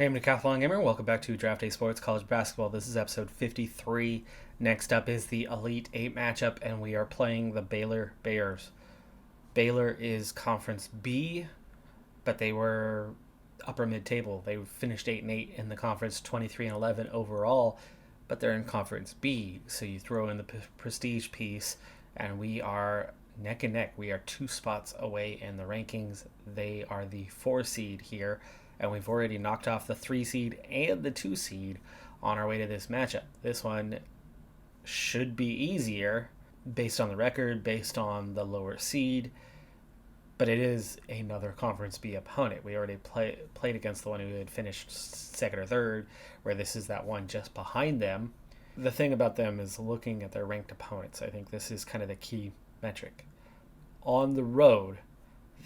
Hey, I'm Decathlon Gamer. Welcome back to Draft Day Sports College Basketball. This is episode 53. Next up is the Elite 8 matchup, and we are playing the Baylor Bears. Baylor is Conference B, but they were upper mid-table. They finished 8-8 in the conference, 23-11 overall, but they're in Conference B. So you throw in the prestige piece, and we are neck and neck. We are 2 spots away in the rankings. They are the 4 seed here, and we've already knocked off the 3 seed and the 2 seed on our way to this matchup. This one should be easier based on the record, based on the lower seed, but it is another Conference B opponent. We already played against the one who had finished second or third, where this is that one just behind them. The thing about them is looking at their ranked opponents. I think this is kind of the key metric. On the road,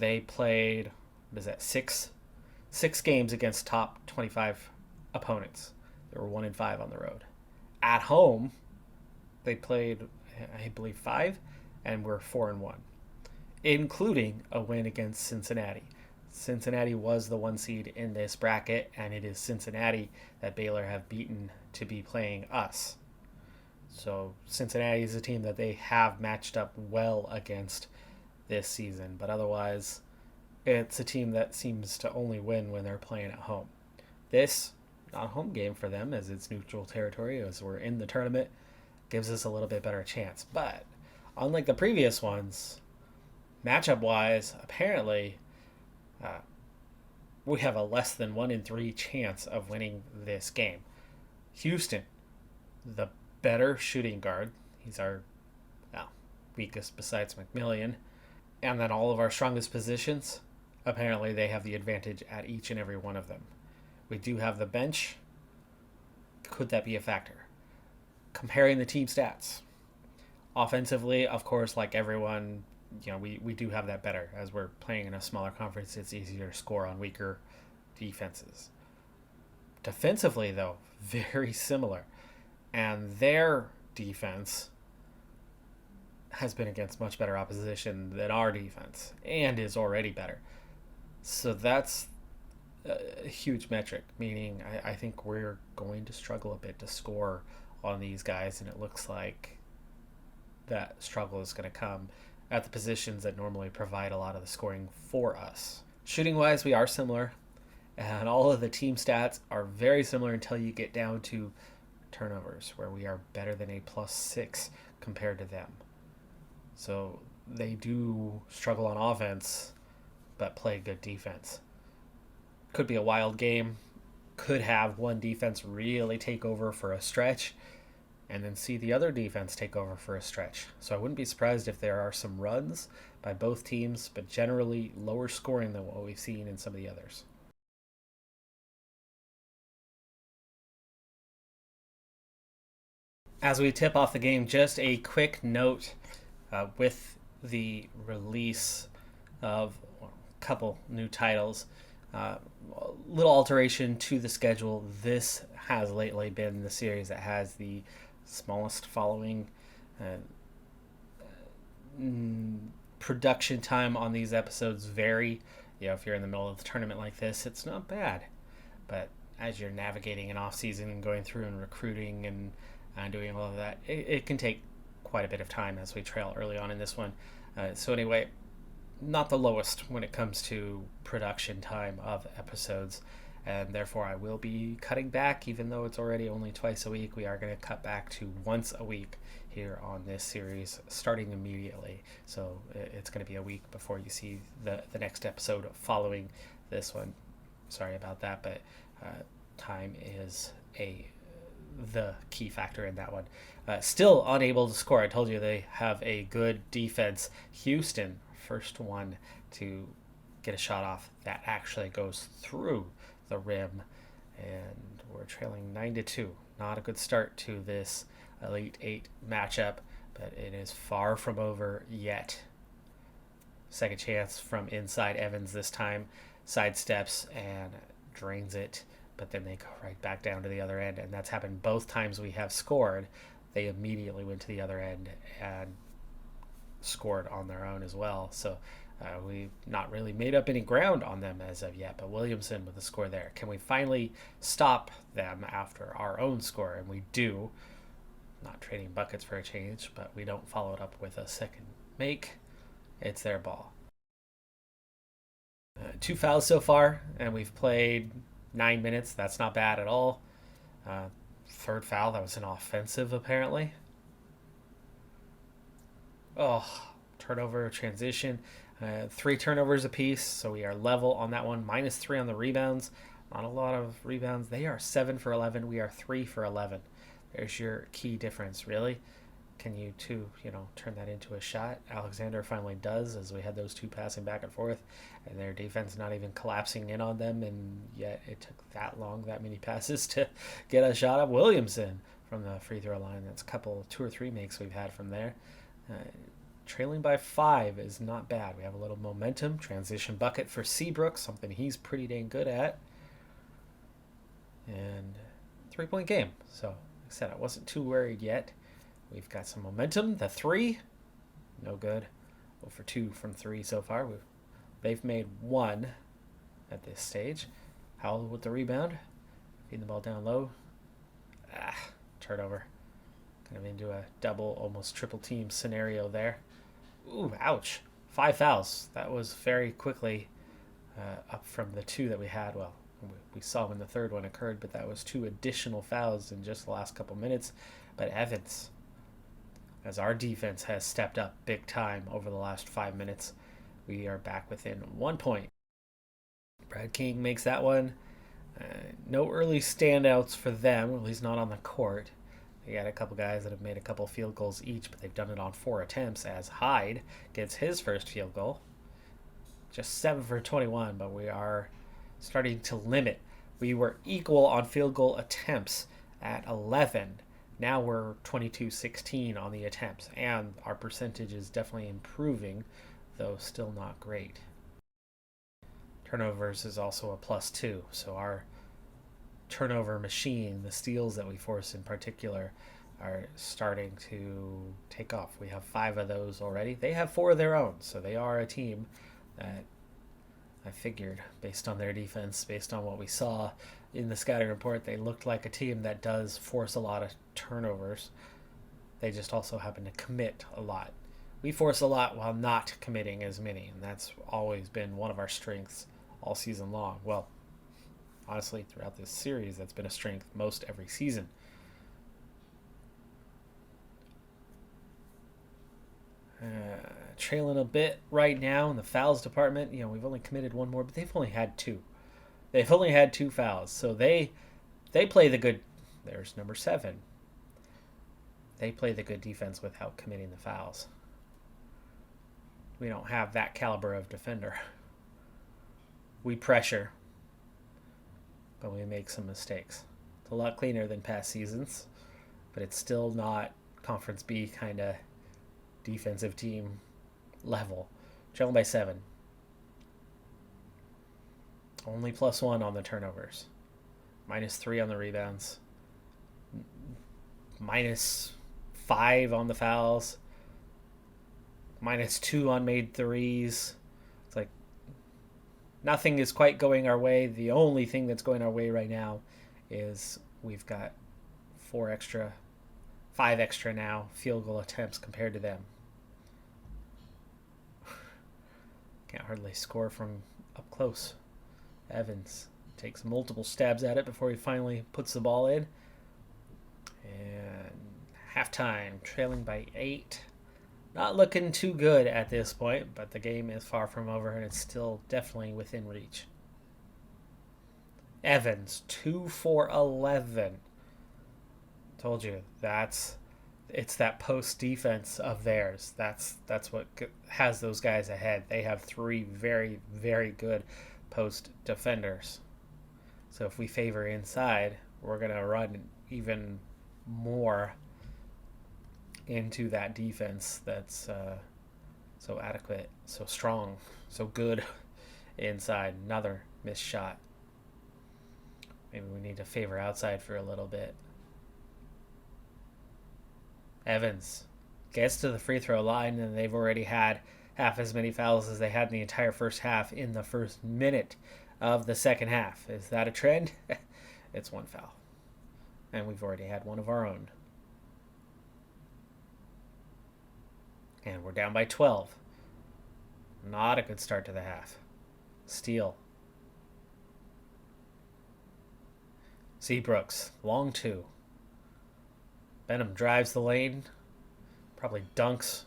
they played, what is that, six games against top 25 opponents. They were 1-5 on the road. At home, they played, I believe, 5, and were 4-1, including a win against Cincinnati. Cincinnati was the 1 seed in this bracket, and it is Cincinnati that Baylor have beaten to be playing us. So Cincinnati is a team that they have matched up well against this season, but otherwise it's a team that seems to only win when they're playing at home. This, not a home game for them, as it's neutral territory, as we're in the tournament, gives us a little bit better chance. But unlike the previous ones, matchup-wise, apparently we have a less than 1 in 3 chance of winning this game. Houston, the better shooting guard. He's our weakest besides McMillian. And then all of our strongest positions, apparently they have the advantage at each and every one of them. We do have the bench. Could that be a factor? Comparing the team stats. Offensively, of course, like everyone, we do have that better. As we're playing in a smaller conference, it's easier to score on weaker defenses. Defensively, though, very similar. And their defense has been against much better opposition than our defense, and is already better. So that's a huge metric, meaning I think we're going to struggle a bit to score on these guys, and it looks like that struggle is going to come at the positions that normally provide a lot of the scoring for us. Shooting-wise, we are similar, and all of the team stats are very similar until you get down to turnovers, where we are better than a +6 compared to them. So they do struggle on offense, but play good defense. Could be a wild game. Could have one defense really take over for a stretch, and then see the other defense take over for a stretch. So I wouldn't be surprised if there are some runs by both teams, but generally lower scoring than what we've seen in some of the others. As we tip off the game, just a quick note with the release of a couple new titles. Little alteration to the schedule. This has lately been the series that has the smallest following. Production time on these episodes vary. If you're in the middle of the tournament like this, it's not bad. But as you're navigating an off season and going through and recruiting and doing all of that, it can take quite a bit of time, as we trail early on in this one. So anyway, not the lowest when it comes to production time of episodes, and therefore I will be cutting back. Even though it's already only twice a week, we are going to cut back to once a week here on this series, starting immediately. So it's going to be a week before you see the next episode following this one. Sorry about that, but time is the key factor in that one. Still unable to score. I told you they have a good defense. Houston, first one to get a shot off that actually goes through the rim, and we're trailing 9-2. Not a good start to this Elite 8 matchup, but it is far from over yet. Second chance from inside. Evans this time sidesteps and drains it, but then they go right back down to the other end, and that's happened both times we have scored. They immediately went to the other end and scored on their own as well. So we've not really made up any ground on them as of yet. But Williamson with the score there. Can we finally stop them after our own score? And we do. Not trading buckets for a change, but we don't follow it up with a second make. It's their ball. 2 fouls so far, and we've played 9 minutes. That's not bad at all. Third foul, that was an offensive apparently. Oh, turnover, transition. 3 turnovers apiece, so we are level on that one. -3 on the rebounds. Not a lot of rebounds. They are 7 for 11. We are 3 for 11. There's your key difference, really. Can you two, turn that into a shot? Alexander finally does, as we had those two passing back and forth, and their defense not even collapsing in on them, and yet it took that many passes to get a shot of Williamson from the free throw line. That's a couple, 2 or 3 makes we've had from there. Trailing by 5 is not bad. We have a little momentum. Transition bucket for Seabrook, something he's pretty dang good at. And 3-point game. So, like I said, I wasn't too worried yet. We've got some momentum. The 3, no good. 0 for 2 from 3 so far. They've made 1 at this stage. Howell with the rebound. Feeding the ball down low. Turnover. Kind of into a double, almost triple team scenario there. Ooh, ouch. 5 fouls. That was very quickly up from the 2 that we had. Well, we saw when the third one occurred, but that was 2 additional fouls in just the last couple minutes. But Evans, as our defense has stepped up big time over the last 5 minutes, we are back within 1 point. Brad King makes that one. No early standouts for them, at least not on the court. They got a couple guys that have made a couple field goals each, but they've done it on 4 attempts, as Hyde gets his first field goal. Just 7 for 21, but we are starting to limit. We were equal on field goal attempts at 11. Now we're 22-16 on the attempts, and our percentage is definitely improving, though still not great. Turnovers is also a +2, so our turnover machine, the steals that we force in particular, are starting to take off. We have 5 of those already. They have 4 of their own, so they are a team that I figured, based on their defense, based on what we saw in the scouting report, they looked like a team that does force a lot of turnovers. They just also happen to commit a lot. We force a lot while not committing as many, and that's always been one of our strengths all season long. Well, honestly, throughout this series, that's been a strength most every season. Trailing a bit right now in the fouls department. We've only committed 1 more, but they've only had 2. They've only had 2 fouls, so they play the good. There's number 7. They play the good defense without committing the fouls. We don't have that caliber of defender. We pressure, but we make some mistakes. It's a lot cleaner than past seasons, but it's still not Conference B kind of defensive team level. Trailing by 7. Only +1 on the turnovers. -3 on the rebounds. -5 on the fouls. -2 on made threes. It's like nothing is quite going our way. The only thing that's going our way right now is we've got 5 extra now field goal attempts compared to them. Can't hardly score from up close. Evans takes multiple stabs at it before he finally puts the ball in. And halftime, trailing by 8. Not looking too good at this point, but the game is far from over and it's still definitely within reach. Evans, 2 for 11. Told you, it's that post defense of theirs. That's what has those guys ahead. They have 3 very, very good post defenders. So if we favor inside, we're going to run even more into that defense that's so adequate, so strong, so good inside. Another missed shot. Maybe we need to favor outside for a little bit. Evans gets to the free throw line, and they've already had half as many fouls as they had in the entire first half in the first minute of the second half. Is that a trend? It's one foul. And we've already had one of our own. And we're down by 12. Not a good start to the half. Steal. Seabrooks, long two. Benham drives the lane, probably dunks,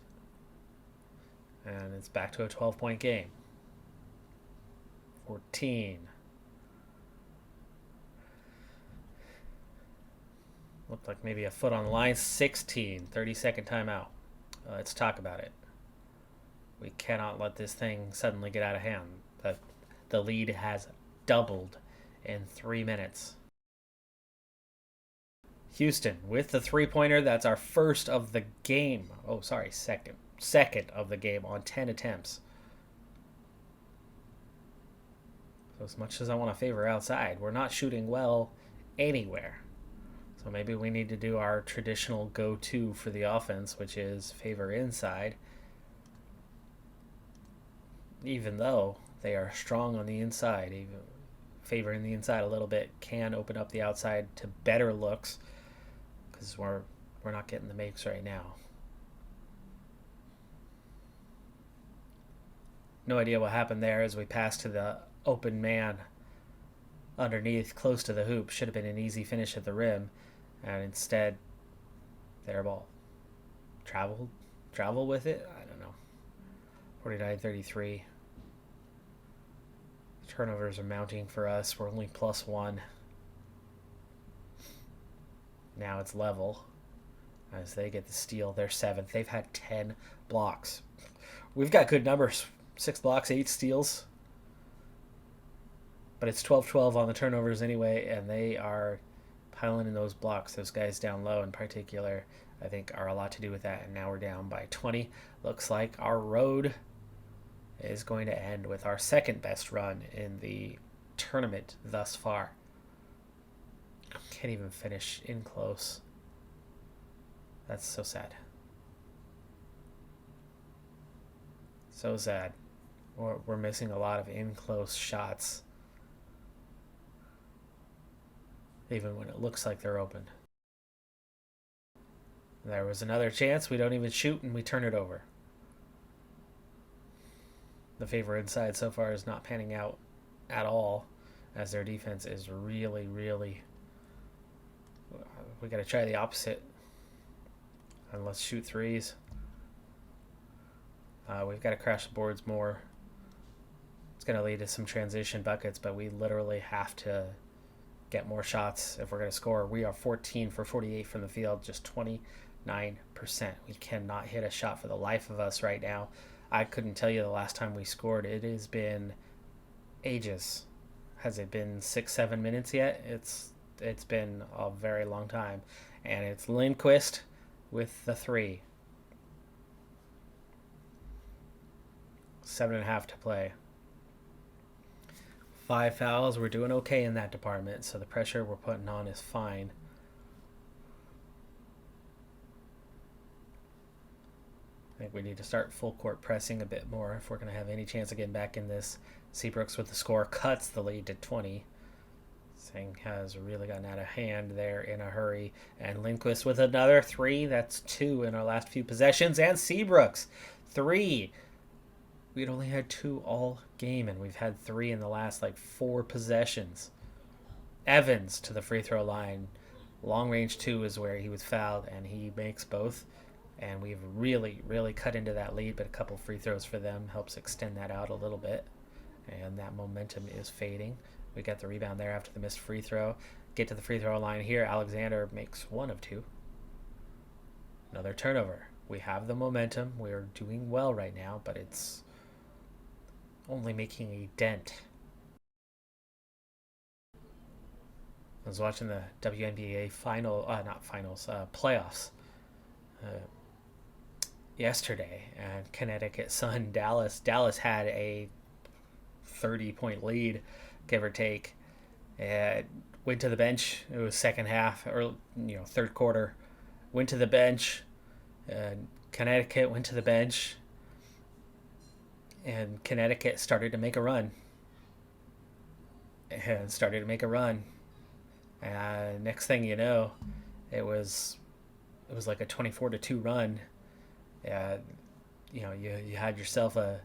and it's back to a 12-point game. 14. Looked like maybe a foot on the line. 16. 30-second timeout. Let's talk about it. We cannot let this thing suddenly get out of hand. The lead has doubled in 3 minutes. Houston with the three-pointer. That's our first of the game. Oh, sorry, second of the game on 10 attempts. So as much as I want to favor outside, we're not shooting well anywhere. So maybe we need to do our traditional go-to for the offense, which is favor inside. Even though they are strong on the inside, even favoring the inside a little bit can open up the outside to better looks, because we're not getting the makes right now. No idea what happened there as we passed to the open man underneath, close to the hoop. Should have been an easy finish at the rim, and instead, their ball. Travel with it? I don't know. 49-33. Turnovers are mounting for us. We're only +1. Now it's level as they get the steal. They're 7th. They've had 10 blocks. We've got good numbers. 6 blocks, 8 steals. But it's 12-12 on the turnovers anyway, and they are piling in those blocks. Those guys down low in particular, I think, are a lot to do with that. And now we're down by 20. Looks like our road is going to end with our second best run in the tournament thus far. Can't even finish in close. That's so sad. So sad. We're missing a lot of in close shots, even when it looks like they're open. There was another chance. We don't even shoot, and we turn it over. The favor inside so far is not panning out at all, as their defense is really, really... We got to try the opposite. And let's shoot threes. We've got to crash the boards more. It's going to lead to some transition buckets, but we literally have to get more shots if we're going to score. We are 14 for 48 from the field, just 29%. We cannot hit a shot for the life of us right now. I couldn't tell you the last time we scored. It has been ages. Has it been 6-7 minutes yet? It's been a very long time. And it's Lindquist with the 3. 7.5 to play. 5 fouls. We're doing okay in that department, so the pressure we're putting on is fine. I think we need to start full court pressing a bit more if we're going to have any chance of getting back in this. Seabrooks with the score cuts the lead to 20. Singh has really gotten out of hand there in a hurry. And Lindquist with another 3. That's 2 in our last few possessions. And Seabrooks, 3. We'd only had 2 all game, and we've had 3 in the last 4 possessions. Evans to the free throw line. Long range 2 is where he was fouled, and he makes both. And we've really, really cut into that lead, but a couple free throws for them helps extend that out a little bit. And that momentum is fading. We got the rebound there after the missed free throw. Get to the free throw line here. Alexander makes 1 of 2. Another turnover. We have the momentum. We're doing well right now, but it's only making a dent. I was watching the WNBA playoffs yesterday, and Connecticut Sun Dallas had a 30-point lead, give or take. Went to the bench. It was second half, or third quarter. Went to the bench, Connecticut went to the bench, and Connecticut started to make a run. And started to make a run. And next thing you know, it was like a 24-2 run. Uh, you had yourself a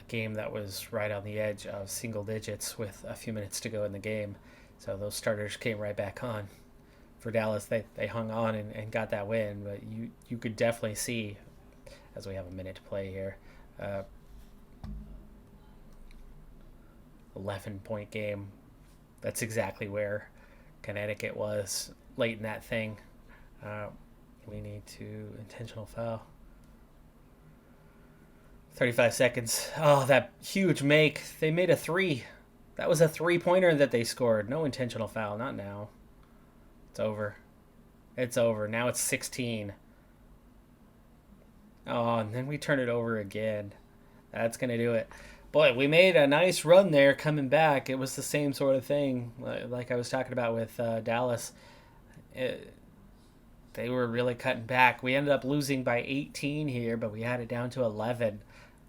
game that was right on the edge of single digits with a few minutes to go in the game. So those starters came right back on. For Dallas, they hung on and got that win, but you could definitely see, as we have a minute to play here, 11-point game. That's exactly where Connecticut was late in that thing. We need to intentional foul. 35 seconds. Oh, that huge make. They made a three. That was a three-pointer that they scored. No intentional foul. Not now. It's over. It's over. Now it's 16. Oh, and then we turn it over again. That's going to do it. Boy, we made a nice run there coming back. It was the same sort of thing like I was talking about with Dallas. They were really cutting back. We ended up losing by 18 here, but we had it down to 11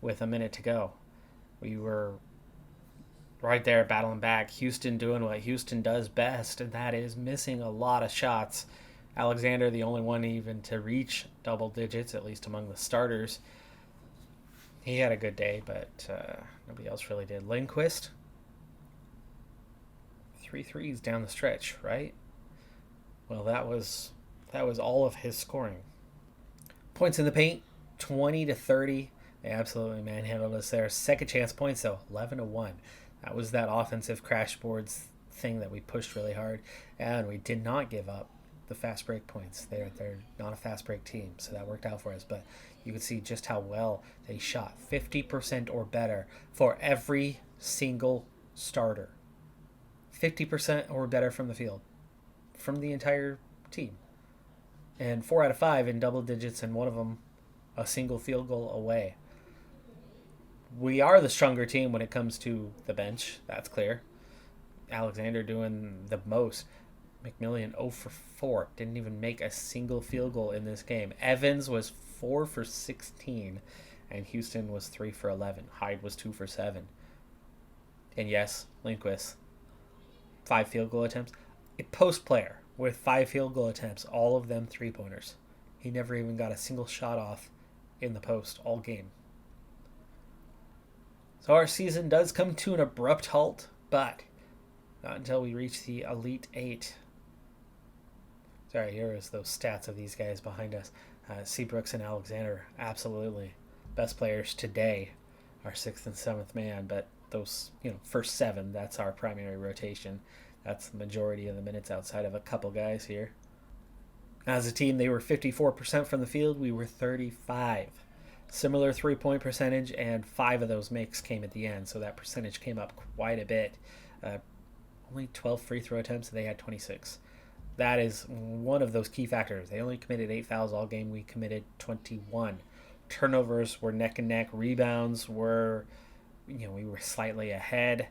with a minute to go. We were right there battling back. Houston doing what Houston does best, and that is missing a lot of shots. Alexander, the only one even to reach double digits, at least among the starters. He had a good day, but nobody else really did. Lindquist, 3 threes down the stretch, right? Well, that was all of his scoring. Points in the paint, 20-30. They absolutely manhandled us there. Second chance points, though, 11-1. That was that offensive crash boards thing that we pushed really hard, and we did not give up the fast break points. They're not a fast break team, so that worked out for us. But you could see just how well they shot, 50% or better for every single starter. 50% or better from the field, from the entire team. And 4 out of 5 in double digits, and one of them a single field goal away. We are the stronger team when it comes to the bench. That's clear. Alexander doing the most. McMillian 0 for 4. Didn't even make a single field goal in this game. Evans was 4 for 16. And Houston was 3 for 11. Hyde was 2 for 7. And yes, Lindquist, 5 field goal attempts. A post player with 5 field goal attempts. All of them 3-pointers. He never even got a single shot off in the post all game. So our season does come to an abrupt halt, but not until we reach the Elite 8. Sorry, here is those stats of these guys behind us. Seabrooks and Alexander, absolutely best players today. Our 6th and 7th man, but those, first 7, that's our primary rotation. That's the majority of the minutes outside of a couple guys here. As a team, they were 54% from the field. We were 35%. Similar 3-point percentage, and 5 of those makes came at the end, so that percentage came up quite a bit. Only 12 free throw attempts, they had 26. That is one of those key factors. They only committed 8 fouls all game. We committed 21. Turnovers were neck and neck. Rebounds were, we were slightly ahead.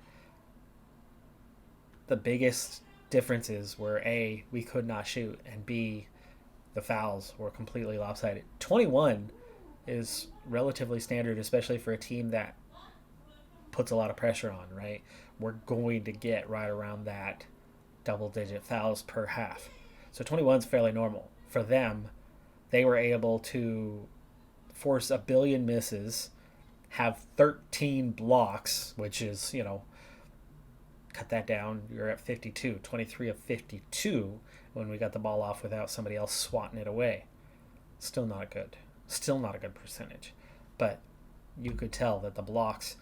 The biggest differences were A, we could not shoot, and B, the fouls were completely lopsided. 21 is relatively standard, especially for a team that puts a lot of pressure on, right? We're going to get right around that double-digit fouls per half. So 21 is fairly normal. For them, they were able to force a billion misses, have 13 blocks, which is, cut that down, you're at 52, 23 of 52 when we got the ball off without somebody else swatting it away. Still not good. Still not a good percentage. But you could tell that the blocks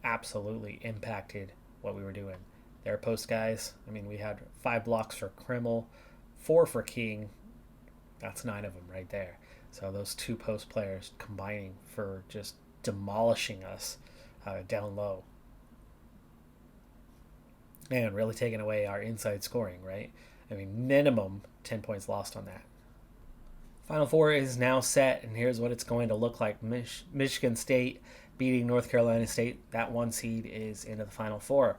absolutely impacted what we were doing. Their post guys, we had 5 blocks for Krimmel, 4 for King. That's 9 of them right there. So those 2 post players combining for just demolishing us down low. And really taking away our inside scoring, right? Minimum 10 points lost on that. Final 4 is now set, and here's what it's going to look like. Michigan State beating North Carolina State. That 1 seed is into the Final 4.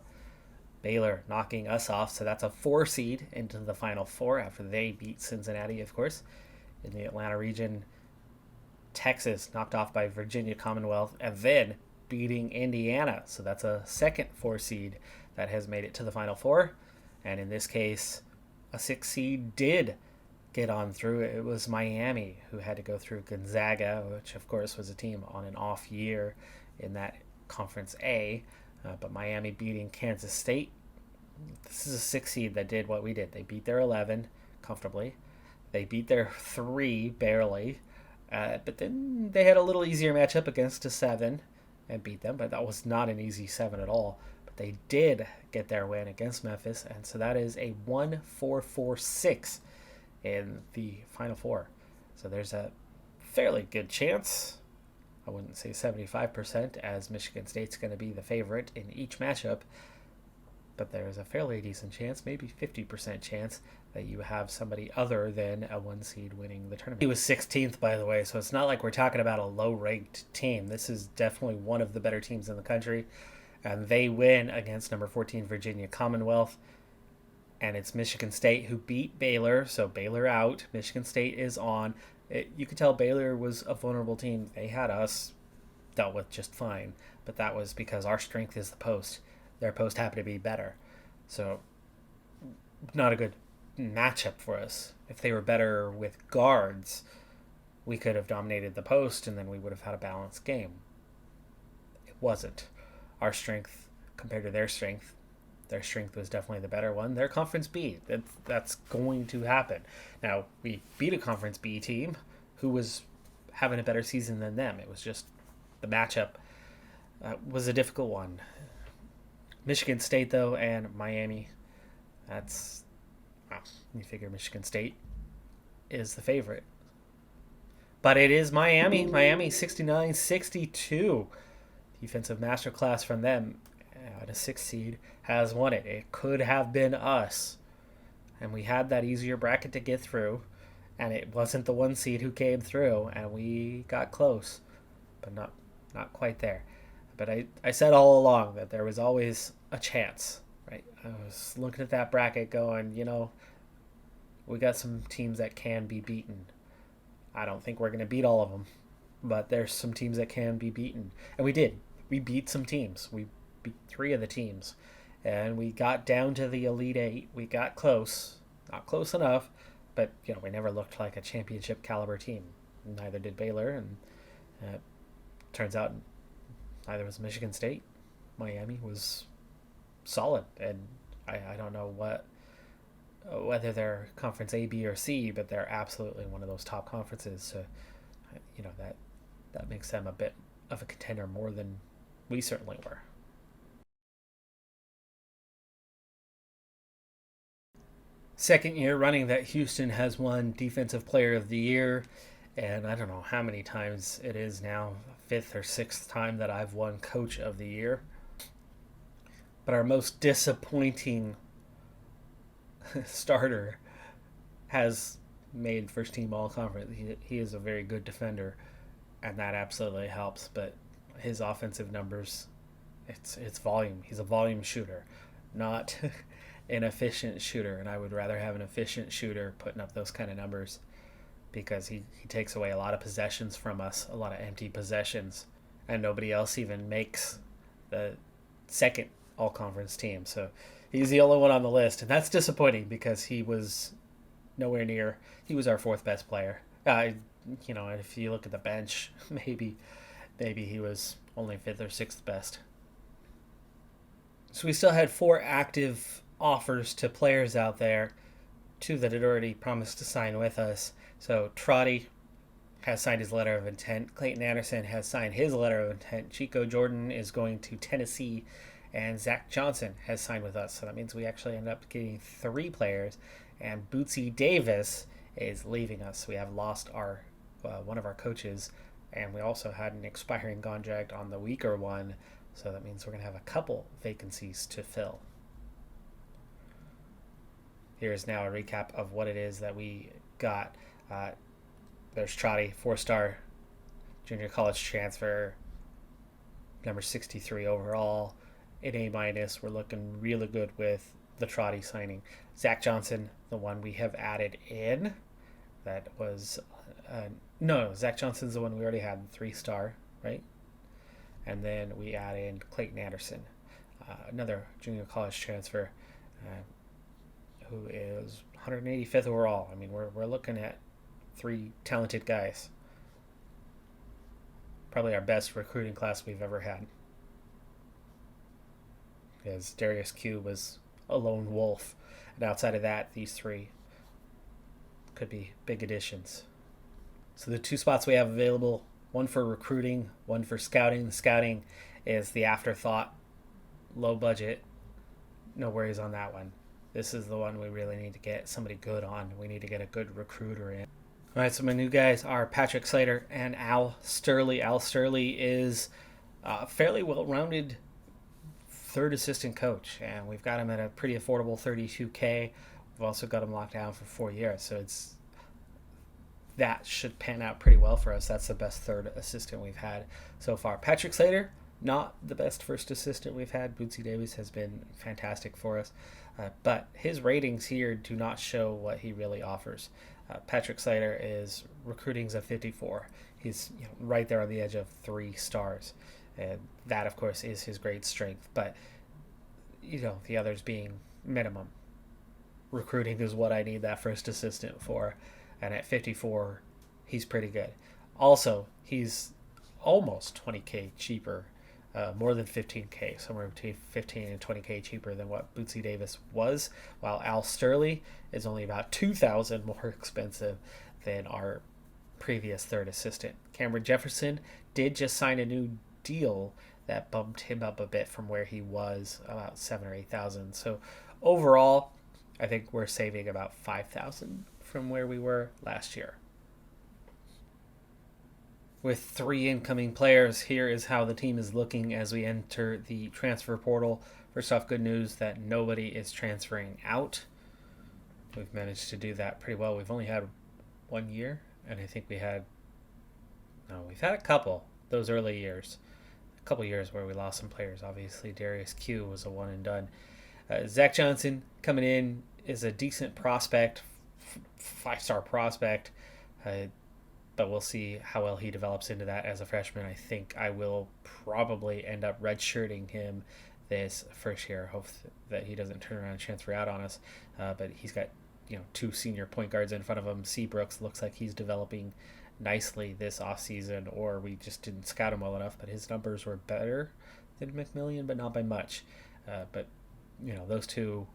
Baylor knocking us off, so that's a 4 seed into the Final 4 after they beat Cincinnati, of course. In the Atlanta region, Texas, knocked off by Virginia Commonwealth, and then beating Indiana. So that's a second 4 seed that has made it to the Final Four. And in this case, a 6 seed did get on through. It was Miami who had to go through Gonzaga, which of course was a team on an off year in that Conference A. But Miami beating Kansas State. This is a 6 seed that did what we did. They beat their 11 comfortably. They beat their 3 barely. But then they had a little easier matchup against a 7 and beat them. But that was not an easy 7 at all. But they did get their win against Memphis. And so that is a 1-4-4-6 in the Final Four. So there's a fairly good chance. I wouldn't say 75%, as Michigan State's going to be the favorite in each matchup. But there's a fairly decent chance, maybe 50% chance, that you have somebody other than a 1 seed winning the tournament. He was 16th, by the way, so it's not like we're talking about a low-ranked team. This is definitely one of the better teams in the country. And they win against number 14 Virginia Commonwealth. And it's Michigan State who beat Baylor, so Baylor out. Michigan State is on. You could tell Baylor was a vulnerable team. They had us dealt with just fine, but that was because our strength is the post. Their post happened to be better. So not a good matchup for us. If they were better with guards, we could have dominated the post, and then we would have had a balanced game. It wasn't. Our strength compared to their strength was definitely the better one. They're Conference B. That's going to happen. Now, we beat a Conference B team who was having a better season than them. It was just the matchup was a difficult one. Michigan State, though, and Miami, you figure Michigan State is the favorite. But it is Miami. Miami 69-62. Defensive masterclass from them. At a 6 seed has won it. It could have been us. And we had that easier bracket to get through. And it wasn't the 1 seed who came through. And we got close. But not quite there. But I said all along that there was always a chance. Right? I was looking at that bracket going, we got some teams that can be beaten. I don't think we're going to beat all of them. But there's some teams that can be beaten. And we did. We beat some teams. We beat 3 of the teams. And we got down to the Elite 8. We got close. Not close enough. But, we never looked like a championship caliber team. Neither did Baylor. And turns out neither was Michigan State. Miami was solid. And I don't know whether they're Conference A, B, or C, but they're absolutely one of those top conferences. So, that makes them a bit of a contender more than we certainly were. Second year running that Houston has won Defensive Player of the Year, and I don't know how many times it is now, 5th or 6th time that I've won Coach of the Year. But our most disappointing starter has made first team all conference. He is a very good defender, and that absolutely helps, but his offensive numbers, it's volume. He's a volume shooter, not an efficient shooter, and I would rather have an efficient shooter putting up those kind of numbers, because he takes away a lot of possessions from us, a lot of empty possessions, and nobody else even makes the second all-conference team. So he's the only one on the list, and that's disappointing because he was nowhere near. He was our 4th best player. If you look at the bench, maybe he was only 5th or 6th best. So we still had 4 active offers to players out there, 2 that had already promised to sign with us. So Trotty has signed his letter of intent. Clayton Anderson has signed his letter of intent. Chico Jordan is going to Tennessee, and Zach Johnson has signed with us. So that means we actually end up getting 3 players, and Bootsy Davis is leaving us. We have lost our one of our coaches, and we also had an expiring contract on the weaker one, so that means we're going to have a couple vacancies to fill. Here's now a recap of what it is that we got. There's Trotty, 4-star junior college transfer, number 63 overall, an A-. We're looking really good with the Trotty signing. Zach Johnson, the one we have added in, that was No, Zach Johnson's the one we already had, 3-star, right? And then we add in Clayton Anderson, another junior college transfer, who is 185th overall. I mean, we're looking at 3 talented guys. Probably our best recruiting class we've ever had. Because Darius Q was a lone wolf. And outside of that, these 3 could be big additions. So the 2 spots we have available, one for recruiting, one for scouting. The scouting is the afterthought, low budget, no worries on that one. This is the one we really need to get somebody good on. We need to get a good recruiter in. All right, so my new guys are Patrick Slater and Al Sturley. Al Sturley is a fairly well-rounded third assistant coach, and we've got him at a pretty affordable $32K. We've also got him locked down for 4 years, so that should pan out pretty well for us. That's the best third assistant we've had so far. Patrick Slater, not the best first assistant we've had. Bootsy Davis has been fantastic for us, but his ratings here do not show what he really offers. Patrick Slater is recruiting's a 54. He's right there on the edge of 3 stars. And that, of course, is his great strength. But, the others being minimum. Recruiting is what I need that first assistant for. And at 54, he's pretty good. Also, he's almost 20K cheaper, more than 15K, somewhere between 15 and 20K cheaper than what Bootsy Davis was, while Al Sturley is only about 2,000 more expensive than our previous third assistant. Cameron Jefferson did just sign a new deal that bumped him up a bit from where he was, about 7,000 or 8,000. So overall, I think we're saving about 5,000 from where we were last year. With 3 incoming players, here is how the team is looking as we enter the transfer portal. First off, good news that nobody is transferring out. We've managed to do that pretty well. We've only had 1 year, and I think we've had a couple those early years. A couple years where we lost some players. Obviously, Darius Q was a one and done. Zach Johnson coming in is a decent prospect, 5-star prospect. But we'll see how well he develops into that as a freshman. I think I will probably end up redshirting him this first year. Hope that he doesn't turn around and transfer out on us. But he's got 2 senior point guards in front of him. Seabrooks looks like he's developing nicely this offseason, or we just didn't scout him well enough. But his numbers were better than McMillian, but not by much. But those 2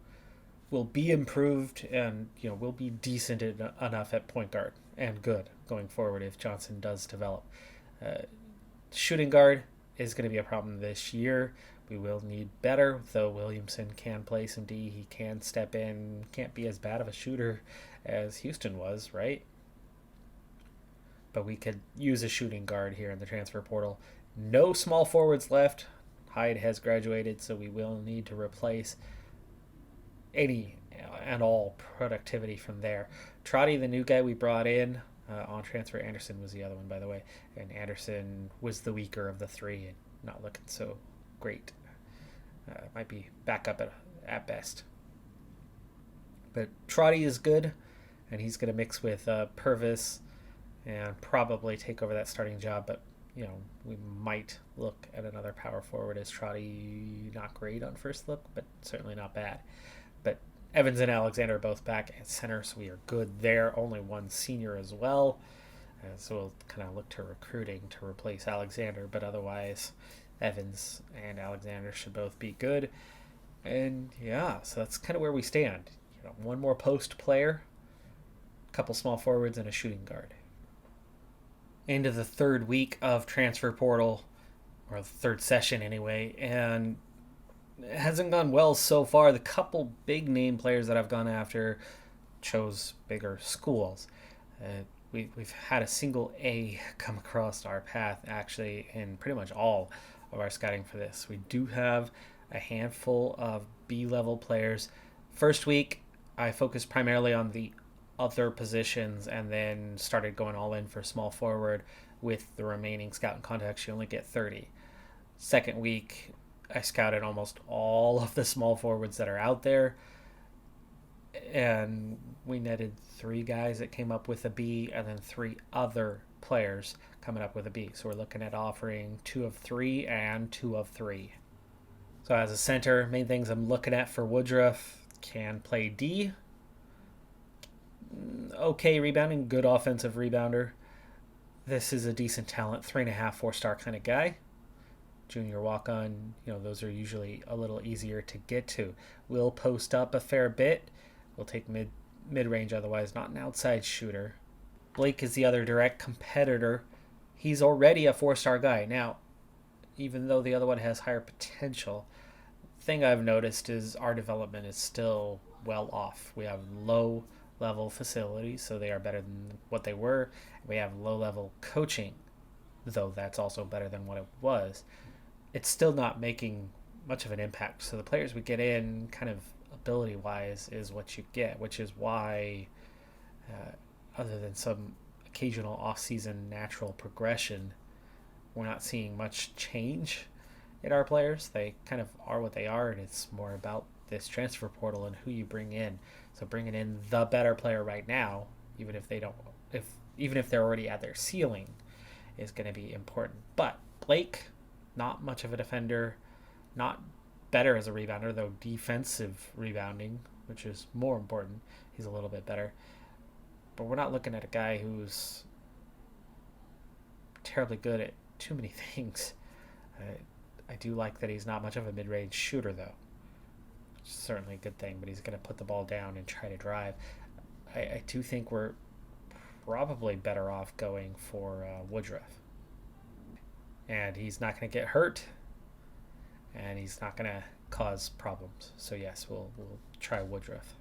will be improved and will be decent enough at point guard and good going forward if Johnson does develop. Shooting guard is going to be a problem this year. We will need better, though Williamson can play some D. He can step in, can't be as bad of a shooter as Houston was, right? But we could use a shooting guard here in the transfer portal. No small forwards left. Hyde has graduated, so we will need to replace any and all productivity from there. Trotty, the new guy we brought in on transfer. Anderson was the other one, by the way. And Anderson was the weaker of the 3 and not looking so great. Might be back up at best. But Trotty is good, and he's going to mix with Purvis and probably take over that starting job. But, we might look at another power forward as Trotty not great on first look, but certainly not bad. But Evans and Alexander are both back at center, so we are good there. Only 1 senior as well. So we'll kind of look to recruiting to replace Alexander, but otherwise Evans and Alexander should both be good. And so that's kind of where we stand. 1 more post player, a couple small forwards, and a shooting guard. Into the 3rd week of transfer portal, or the 3rd session anyway, and it hasn't gone well so far. The couple big name players that I've gone after chose bigger schools. We've had a single A come across our path, actually, in pretty much all of our scouting for this. We do have a handful of B-level players. First week, I focused primarily on the other positions and then started going all in for small forward. With the remaining scout and contacts, you only get 30. Second week, I scouted almost all of the small forwards that are out there, and we netted 3 guys that came up with a B, and then 3 other players coming up with a B. So we're looking at offering 2 of 3 and 2 of 3. So as a center, main things I'm looking at for Woodruff: can play D, okay rebounding, good offensive rebounder. This is a decent talent, 3.5, 4-star kind of guy. Junior walk-on, those are usually a little easier to get to. Will post up a fair bit. Will take mid-range, otherwise not an outside shooter. Blake is the other direct competitor. He's already a 4-star guy. Now, even though the other one has higher potential, the thing I've noticed is our development is still well off. We have low-level facilities, so they are better than what they were. We have low-level coaching, though that's also better than what it was. It's still not making much of an impact. So the players we get in, kind of ability-wise, is what you get, which is why, other than some occasional off-season natural progression, we're not seeing much change in our players. They kind of are what they are, and it's more about this transfer portal and who you bring in. So bringing in the better player right now, even if they're already at their ceiling, is going to be important. But Blake, not much of a defender, not better as a rebounder, though defensive rebounding, which is more important, he's a little bit better. But we're not looking at a guy who's terribly good at too many things. I do like that he's not much of a mid-range shooter, though. Certainly a good thing, but he's going to put the ball down and try to drive. I do think we're probably better off going for Woodruff. And he's not going to get hurt, and he's not going to cause problems. So yes, we'll try Woodruff.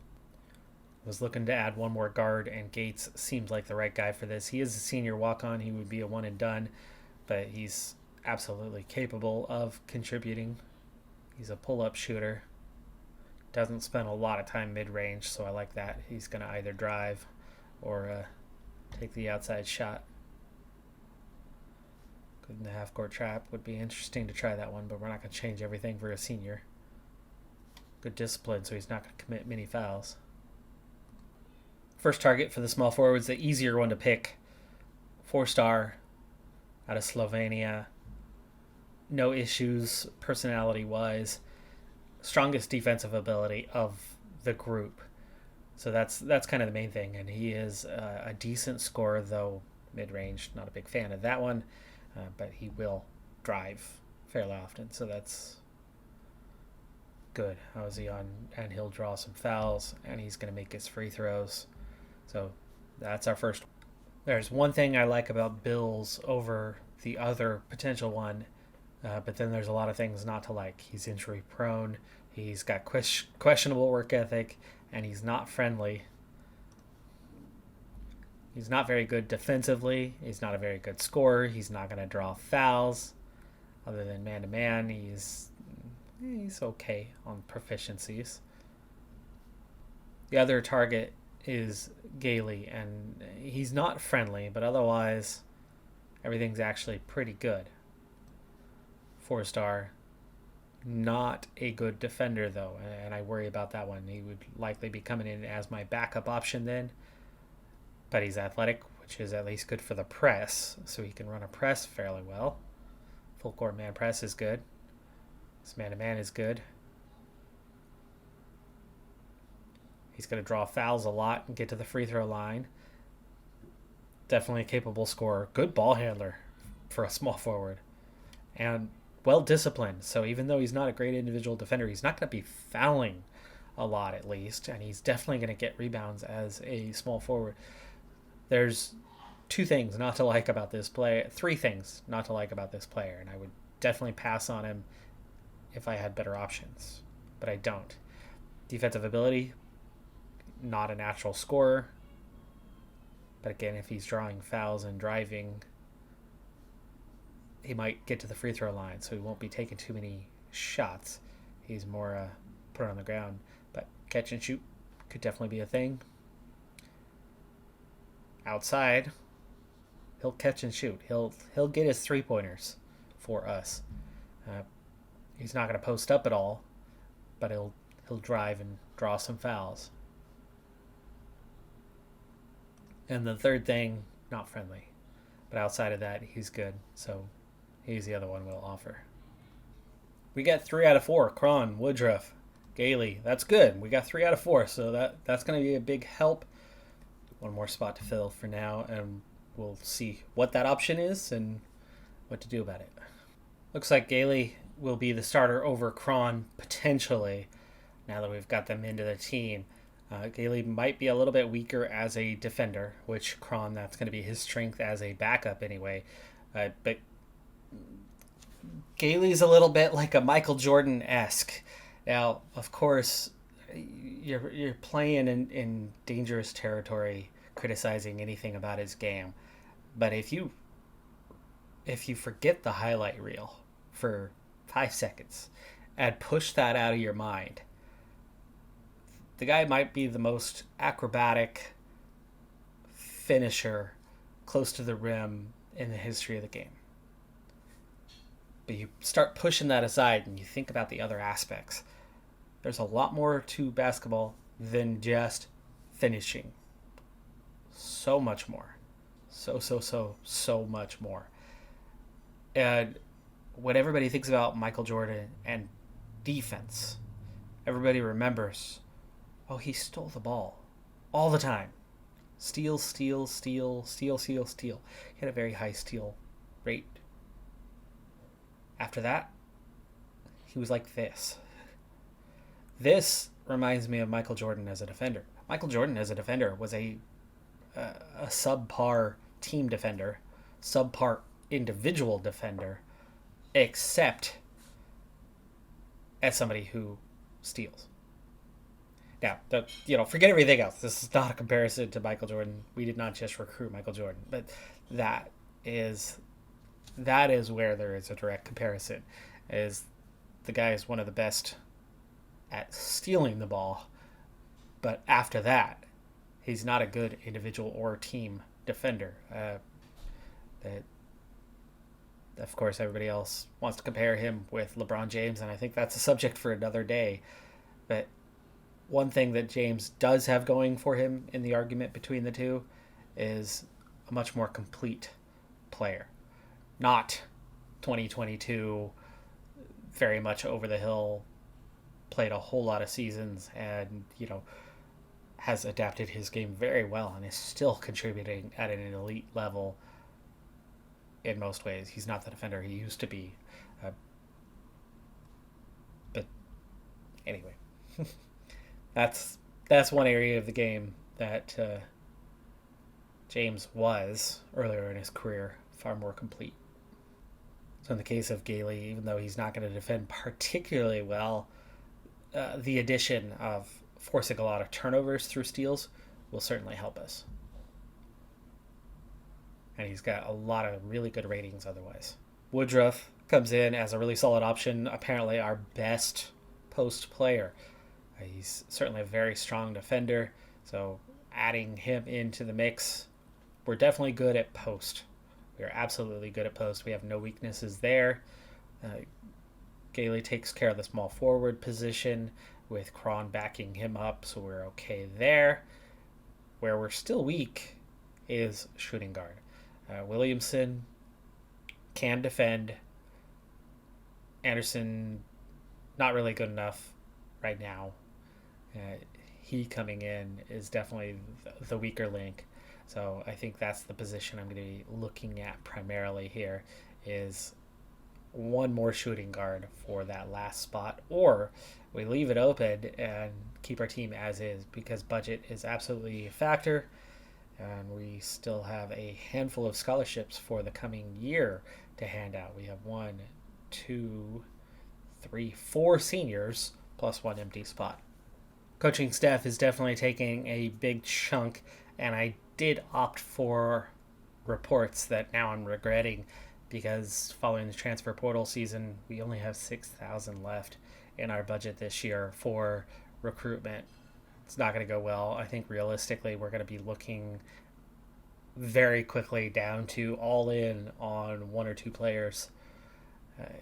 I was looking to add one more guard, and Gates seems like the right guy for this. He is a senior walk-on. He would be a one and done, but he's absolutely capable of contributing. He's a pull-up shooter. Doesn't spend a lot of time mid-range, so I like that. He's going to either drive or take the outside shot. Good in the half-court trap. Would be interesting to try that one, but we're not going to change everything for a senior. Good discipline, so he's not going to commit many fouls. First target for the small forwards, the easier one to pick. 4-star out of Slovenia. No issues personality-wise. Strongest defensive ability of the group. So that's kind of the main thing. And he is a decent scorer, though mid-range. Not a big fan of that one. But he will drive fairly often. So that's good. How is he on? And he'll draw some fouls. And he's going to make his free throws. So that's our first. There's one thing I like about Bills over the other potential one, but then there's a lot of things not to like. He's injury prone, he's got questionable work ethic, and he's not friendly. He's not very good defensively. He's not a very good scorer. He's not going to draw fouls. Other than man-to-man, he's okay on proficiencies. The other target is Gailey, and he's not friendly, but otherwise everything's actually pretty good. 4-star, not a good defender though, and I worry about that one. He would likely be coming in as my backup option then, but he's athletic, which is at least good for the press, so he can run a press fairly well. Full court man press is good. This man-to-man is good. He's going to draw fouls a lot and get to the free throw line. Definitely a capable scorer. Good ball handler for a small forward. And well-disciplined. So even though he's not a great individual defender, he's not going to be fouling a lot at least. And he's definitely going to get rebounds as a small forward. There's 2 things not to like about this player. 3 things not to like about this player. And I would definitely pass on him if I had better options. But I don't. Defensive ability, not a natural scorer. But again, if he's drawing fouls and driving, he might get to the free throw line, so he won't be taking too many shots. He's more put on the ground. But catch and shoot could definitely be a thing. Outside, he'll catch and shoot. He'll get his 3-pointers for us. He's not going to post up at all, but he'll drive and draw some fouls. And the third thing, not friendly. But outside of that, he's good. So he's the other one we'll offer. We got 3 out of 4. Cron, Woodruff, Gailey. That's good. We got 3 out of 4. So that's going to be a big help. One more spot to fill for now. And we'll see what that option is and what to do about it. Looks like Gailey will be the starter over Cron potentially now that we've got them into the team. Gailey might be a little bit weaker as a defender, which Cron, that's going to be his strength as a backup anyway. But Gailey's a little bit like a Michael Jordan-esque. Now, of course, you're playing in dangerous territory, criticizing anything about his game. But if you forget the highlight reel for 5 seconds and push that out of your mind, the guy might be the most acrobatic finisher close to the rim in the history of the game. But you start pushing that aside and you think about the other aspects. There's a lot more to basketball than just finishing. So much more. So much more. And when everybody thinks about Michael Jordan and defense, everybody remembers, oh, he stole the ball all the time. Steal. He had a very high steal rate. After that, he was like this. This reminds me of Michael Jordan as a defender. Michael Jordan as a defender was a subpar team defender, subpar individual defender, except as somebody who steals. Now, forget everything else. This is not a comparison to Michael Jordan. We did not just recruit Michael Jordan, but that is where there is a direct comparison. Is the guy is one of the best at stealing the ball, but after that, he's not a good individual or team defender. Of course, everybody else wants to compare him with LeBron James, and I think that's a subject for another day. But one thing that James does have going for him in the argument between the two is a much more complete player. Not 2022, very much over the hill, played a whole lot of seasons, and, has adapted his game very well and is still contributing at an elite level in most ways. He's not the defender he used to be. But anyway, that's one area of the game that James was, earlier in his career, far more complete. So in the case of Gailey, even though he's not going to defend particularly well, the addition of forcing a lot of turnovers through steals will certainly help us. And he's got a lot of really good ratings otherwise. Woodruff comes in as a really solid option, apparently our best post player. He's certainly a very strong defender, so adding him into the mix, we're definitely good at post. We are absolutely good at post. We have no weaknesses there. Gailey takes care of the small forward position with Cron backing him up, so we're okay there. Where we're still weak is shooting guard. Williamson can defend. Anderson, not really good enough right now. He coming in is definitely the weaker link. So I think that's the position I'm going to be looking at primarily here, is one more shooting guard for that last spot, or we leave it open and keep our team as is, because budget is absolutely a factor, and we still have a handful of scholarships for the coming year to hand out. We have 4 seniors plus 1 empty spot. Coaching staff is definitely taking a big chunk, and I did opt for reports that now I'm regretting, because following the transfer portal season, we only have $6,000 left in our budget this year for recruitment. It's not going to go well. I think realistically we're going to be looking very quickly down to all in on 1 or 2 players,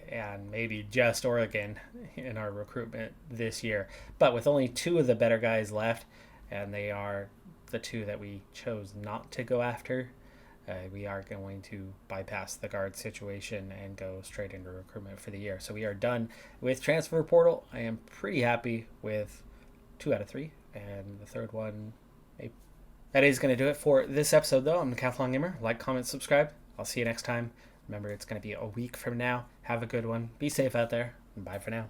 and maybe just Oregon in our recruitment this year. But with only 2 of the better guys left, and they are the two that we chose not to go after. We are going to bypass the guard situation and go straight into recruitment for the year. So we are done with transfer portal. I am pretty happy with 2 out of 3, and the third one, maybe. That is going to do it for this episode, though. I'm Decathlon Gamer. Like, comment, subscribe. I'll see you next time. Remember, it's going to be a week from now. Have a good one. Be safe out there. And bye for now.